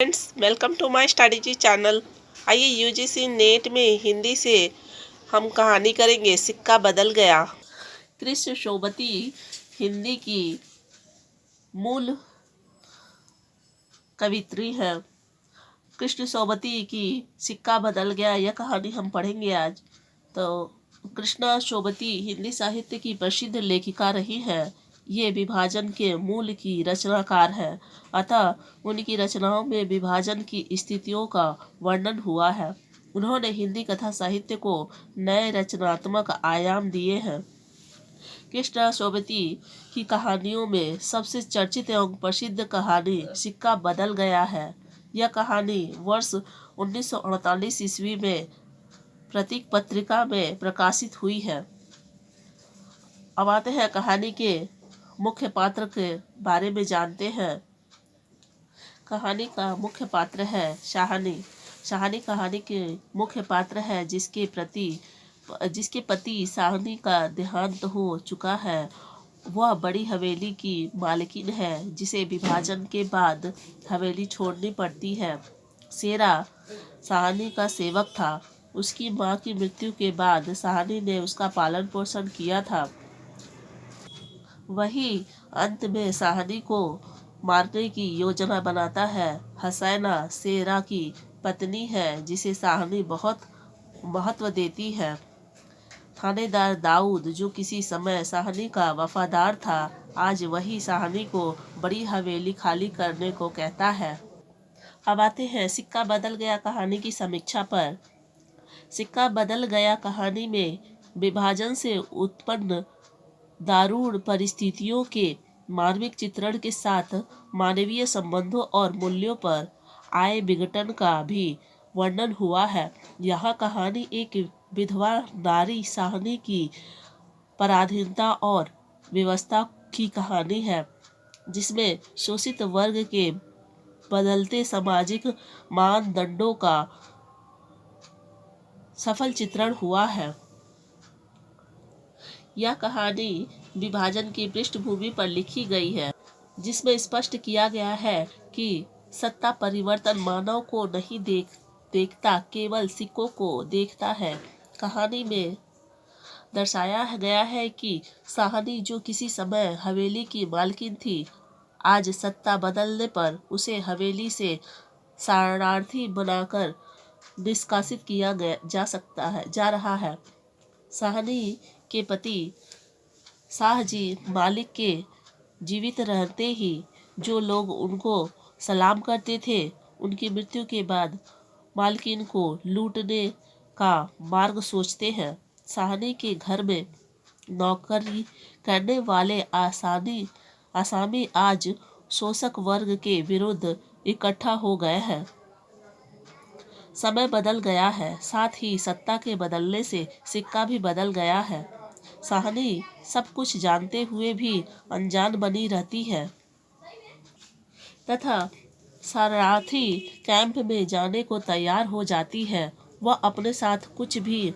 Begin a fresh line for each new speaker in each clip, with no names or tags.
Friends, welcome to my strategy channel. आइए UGC NET में हिंदी से हम कहानी करेंगे सिक्का बदल गया। कृष्ण शोभती हिंदी की मूल कवित्री है। कृष्ण शोभती की सिक्का बदल गया यह कहानी हम पढ़ेंगे आज। तो कृष्णा शोभती हिंदी साहित्य की प्रसिद्ध लेखिका रही है। ये विभाजन के मूल की रचनाकार है, अतः उनकी रचनाओं में विभाजन की स्थितियों का वर्णन हुआ है। उन्होंने हिंदी कथा साहित्य को नए रचनात्मक आयाम दिए हैं। कृष्णा शोभती की कहानियों में सबसे चर्चित एवं प्रसिद्ध कहानी सिक्का बदल गया है। यह कहानी वर्ष 1948 ईस्वी में प्रतीक पत्रिका में प्रकाशित हुई है। अब आते हैं कहानी के मुख्य पात्र के बारे में जानते हैं। कहानी का मुख्य पात्र है शाहनी। शाहनी कहानी के मुख्य पात्र है जिसके पति शाहनी का देहांत हो चुका है। वह बड़ी हवेली की मालकिन है जिसे विभाजन के बाद हवेली छोड़नी पड़ती है। शेरा शाहनी का सेवक था। उसकी मां की मृत्यु के बाद शाहनी ने उसका पालन पोषण किया था। वही अंत में शाहनी को मारने की योजना बनाता है। हसैना शेरा की पत्नी है जिसे शाहनी बहुत महत्व देती है। थानेदार दाऊद जो किसी समय शाहनी का वफादार था, आज वही शाहनी को बड़ी हवेली खाली करने को कहता है। अब आते हैं सिक्का बदल गया कहानी की समीक्षा पर। सिक्का बदल गया कहानी में विभाजन से उत्पन्न दारुण परिस्थितियों के मानविक चित्रण के साथ मानवीय संबंधों और मूल्यों पर आए विघटन का भी वर्णन हुआ है। यह कहानी एक विधवा नारी शाहनी की पराधीनता और व्यवस्था की कहानी है, जिसमें शोषित वर्ग के बदलते सामाजिक मानदंडों का सफल चित्रण हुआ है। यह कहानी विभाजन की पृष्ठभूमि पर लिखी गई है, जिसमें स्पष्ट किया गया है कि सत्ता परिवर्तन मानव को नहीं देखता, केवल सिक्कों को देखता है। कहानी में दर्शाया गया है कि शाहनी जो किसी समय हवेली की मालकिन थी, आज सत्ता बदलने पर उसे हवेली से शरणार्थी बनाकर निष्कासित किया जा रहा है। शाहनी के पति शाहजी मालिक के जीवित रहते ही जो लोग उनको सलाम करते थे, उनकी मृत्यु के बाद मालकिन को लूटने का मार्ग सोचते हैं। शाहनी के घर में नौकरी करने वाले आसामी आज शोषक वर्ग के विरुद्ध इकट्ठा हो गए हैं। समय बदल गया है, साथ ही सत्ता के बदलने से सिक्का भी बदल गया है। शाहनी सब कुछ जानते हुए भी अनजान बनी रहती है तथा शरणार्थी कैंप में जाने को तैयार हो जाती है। वह अपने साथ कुछ भी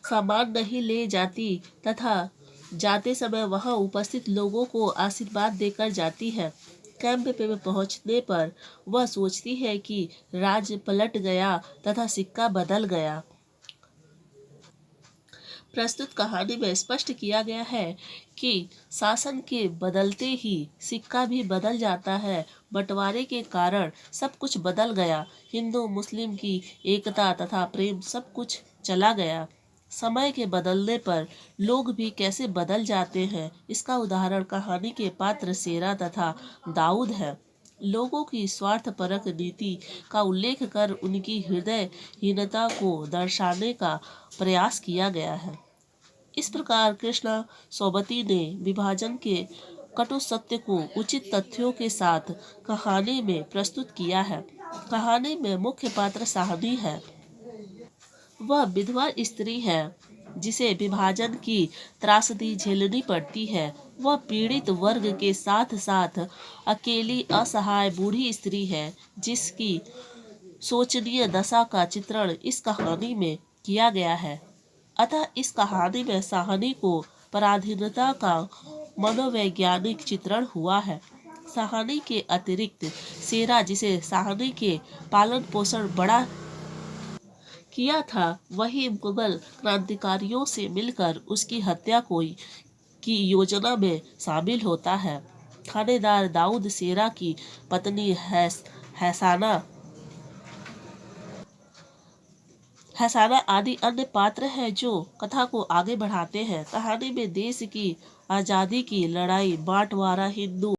सामान नहीं ले जाती तथा जाते समय वहां उपस्थित लोगों को आशीर्वाद देकर जाती है। कैंप पे पहुंचने पर वह सोचती है कि राज्य पलट गया तथा सिक्का बदल गया। प्रस्तुत कहानी में स्पष्ट किया गया है कि शासन के बदलते ही सिक्का भी बदल जाता है। बंटवारे के कारण सब कुछ बदल गया। हिंदू मुस्लिम की एकता तथा प्रेम सब कुछ चला गया। समय के बदलने पर लोग भी कैसे बदल जाते हैं, इसका उदाहरण कहानी के पात्र शेरा तथा दाऊद है। लोगों की स्वार्थपरक नीति का उल्लेख कर उनकी हृदयहीनता को दर्शाने का प्रयास किया गया है। इस प्रकार कृष्णा शोभती ने विभाजन के कटु सत्य को उचित तथ्यों के साथ कहानी में प्रस्तुत किया है। कहानी में मुख्य पात्र शाहनी है। वह विधवा स्त्री है जिसे विभाजन की त्रासदी झेलनी पड़ती है। वह पीड़ित वर्ग के साथ साथ अकेली असहाय बूढ़ी स्त्री है जिसकी शोचनीय दशा का चित्रण इस कहानी में किया गया है। अतः इस कहानी में शाहनी को पराधीनता का मनोवैज्ञानिक चित्रण हुआ है। सहानी के अतिरिक्त सेरा, जिसे सहानी के पालन पोषण बड़ा किया था, वही मुगल क्रांतिकारियों से मिलकर उसकी हत्या की योजना में शामिल होता है। थानेदार दाऊद सेरा की पत्नी हैसाना आदि अन्य पात्र हैं जो कथा को आगे बढ़ाते हैं। कहानी में देश की आज़ादी की लड़ाई, बांटवारा, हिंदू